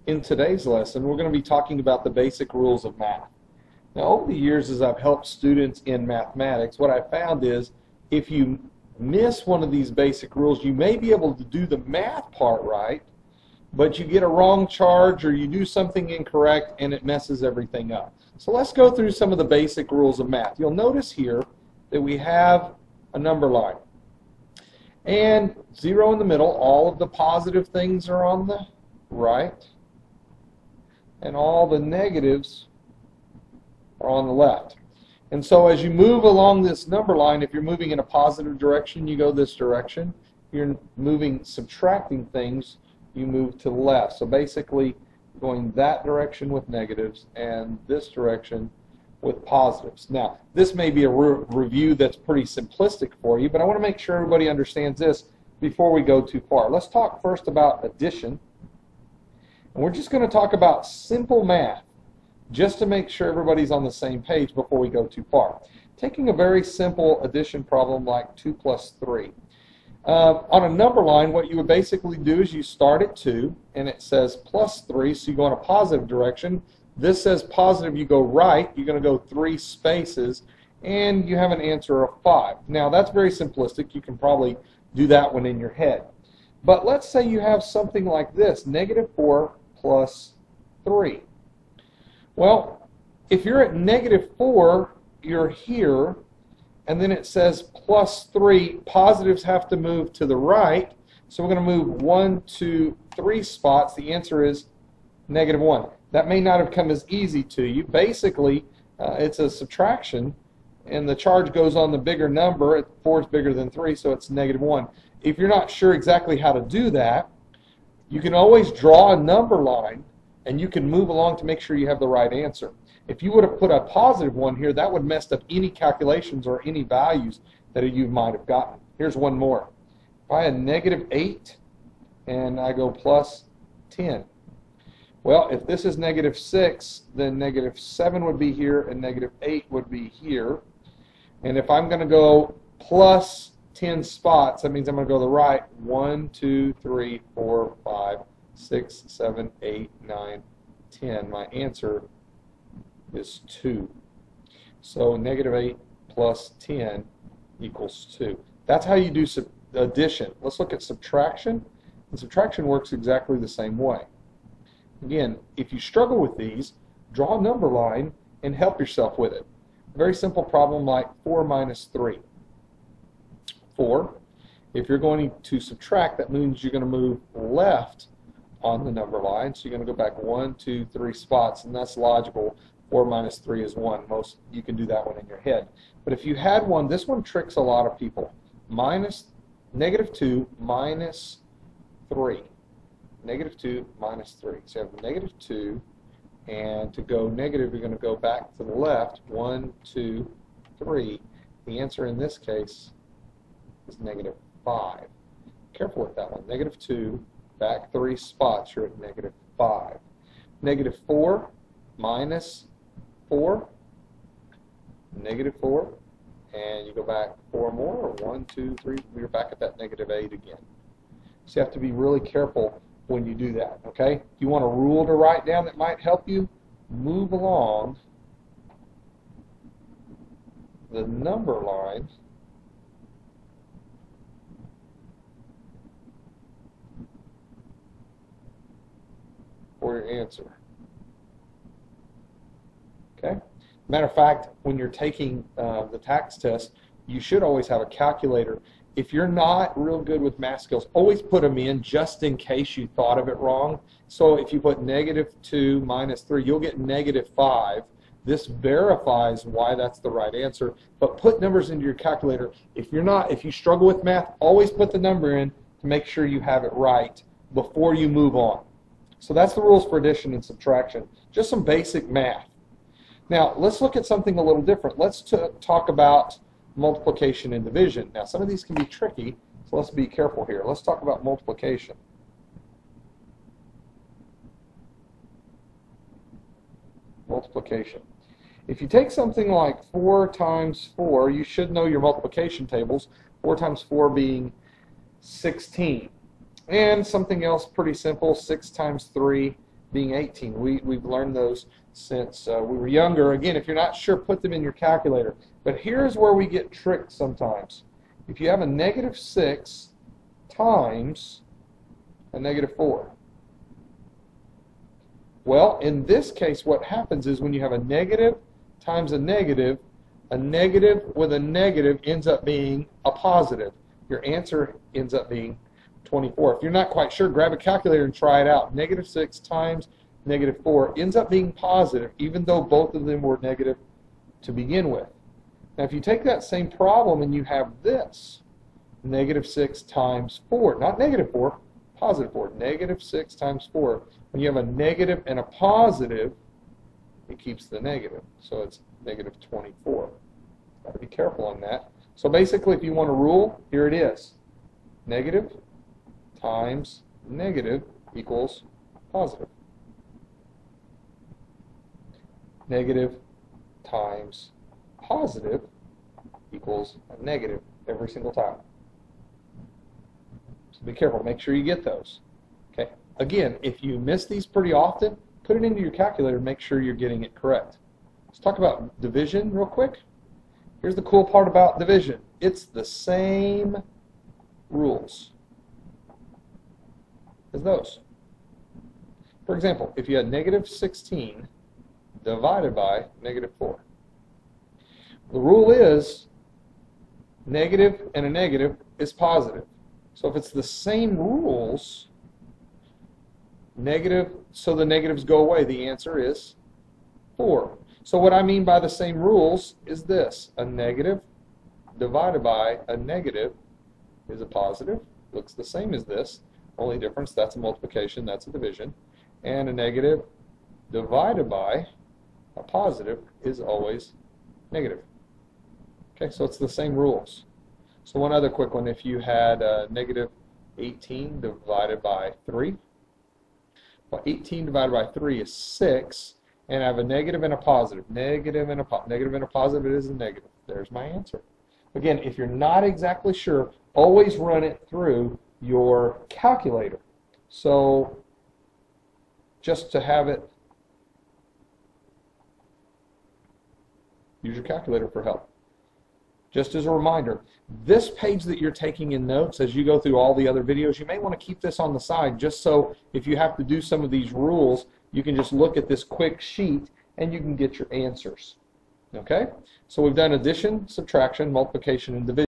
In today's lesson, we're going to be talking about the basic rules of math. Now, over the years, as I've helped students in mathematics, what I found is if you miss one of these basic rules, you may be able to do the math part right, but you get a wrong charge or you do something incorrect and it messes everything up. So let's go through some of the basic rules of math. You'll notice here that we have a number line. And 0 in the middle, all of the positive things are on the right, and all the negatives are on the left. And so as you move along this number line, if you're moving in a positive direction, you go this direction. If you're moving, subtracting things, you move to the left. So basically going that direction with negatives and this direction with positives. Now, this may be a review that's pretty simplistic for you, but I want to make sure everybody understands this before we go too far. Let's talk first about addition. And we're just going to talk about simple math, just to make sure everybody's on the same page before we go too far. Taking a very simple addition problem like 2 plus 3. On a number line, what you would basically do is you start at 2, and it says plus 3, so you go in a positive direction. This says positive, you go right, you're going to go 3 spaces, and you have an answer of 5. Now, that's very simplistic. You can probably do that one in your head. But let's say you have something like this, negative 4 plus 3. Well, if you're at negative 4, you're here, and then it says plus 3. Positives have to move to the right, so we're going to move 1, 2, 3 spots. The answer is negative 1. That may not have come as easy to you. Basically, it's a subtraction, and the charge goes on the bigger number. 4 is bigger than 3, so it's negative 1. If you're not sure exactly how to do that, you can always draw a number line, and you can move along to make sure you have the right answer. If you would have put a positive 1 here, that would have messed up any calculations or any values that you might have gotten. Here's one more. If I had negative 8 and I go plus 10, well, if this is negative 6, then negative 7 would be here and negative 8 would be here. And if I'm going to go plus 10 spots, that means I'm going to go to the right. 1, 2, 3, 4, 5, 6, 7, 8, 9, 10. My answer is 2. So negative 8 plus 10 equals 2. That's how you do addition. Let's look at subtraction. And subtraction works exactly the same way. Again, if you struggle with these, draw a number line and help yourself with it. A very simple problem like 4 minus 3. 4. If you're going to subtract, that means you're going to move left on the number line. So you're going to go back 1, 2, 3 spots, and that's logical. 4 minus 3 is 1. Most you can do that one in your head. But if you had one, this one tricks a lot of people. Negative 2 minus 3. Negative 2 minus 3. So you have negative 2, and to go negative, you're going to go back to the left. 1, 2, 3. The answer in this case is negative 5. Careful with that one. Negative 2, back 3 spots, you're at negative 5. Negative 4 minus 4, negative 4, and you go back 4 more, or 1, 2, 3, you're back at that negative 8 again. So you have to be really careful when you do that, okay? If you want a rule to write down that might help you, move along the number line for your answer. Okay? Matter of fact, when you're taking the tax test, you should always have a calculator. If you're not real good with math skills, always put them in just in case you thought of it wrong. So if you put negative 2 minus 3, you'll get negative 5. This verifies why that's the right answer. But put numbers into your calculator. If you struggle with math, always put the number in to make sure you have it right before you move on. So that's the rules for addition and subtraction. Just some basic math. Now, let's look at something a little different. Let's talk about multiplication and division. Now, some of these can be tricky, so let's be careful here. Let's talk about multiplication. Multiplication. If you take something like 4 times 4, you should know your multiplication tables. 4 times 4 being 16. And something else pretty simple, 6 times 3 being 18. We've learned those since we were younger. Again, if you're not sure, put them in your calculator. But here's where we get tricked sometimes. If you have a negative 6 times a negative 4. Well, in this case, what happens is when you have a negative times a negative with a negative ends up being a positive. Your answer ends up being 24. If you're not quite sure, grab a calculator and try it out. Negative 6 times negative 4 ends up being positive, even though both of them were negative to begin with. Now, if you take that same problem and you have this, negative 6 times 4, not negative 4, positive 4, negative 6 times 4. When you have a negative and a positive, it keeps the negative, so it's negative 24. Got to be careful on that. So basically, if you want a rule, here it is. Negative times negative equals positive. Negative times positive equals a negative every single time. So be careful. Make sure you get those. Okay. Again, if you miss these pretty often, put it into your calculator and make sure you're getting it correct. Let's talk about division real quick. Here's the cool part about division. It's the same rules as those. For example, if you had negative 16 divided by negative 4. The rule is negative and a negative is positive. So if it's the same rules, negative, so the negatives go away. The answer is 4. So what I mean by the same rules is this. A negative divided by a negative is a positive. Looks the same as this. Only difference, that's a multiplication, that's a division. And a negative divided by a positive is always negative. Okay, so it's the same rules. So one other quick one, if you had negative 18 divided by 3. Well, 18 divided by 3 is 6, and I have a negative and a positive. Negative and a positive is a negative. There's my answer. Again, if you're not exactly sure, always run it through your calculator. So just to have it, use your calculator for help. Just as a reminder, this page that you're taking in notes as you go through all the other videos, you may want to keep this on the side just so if you have to do some of these rules, you can just look at this quick sheet and you can get your answers. Okay? So we've done addition, subtraction, multiplication, and division.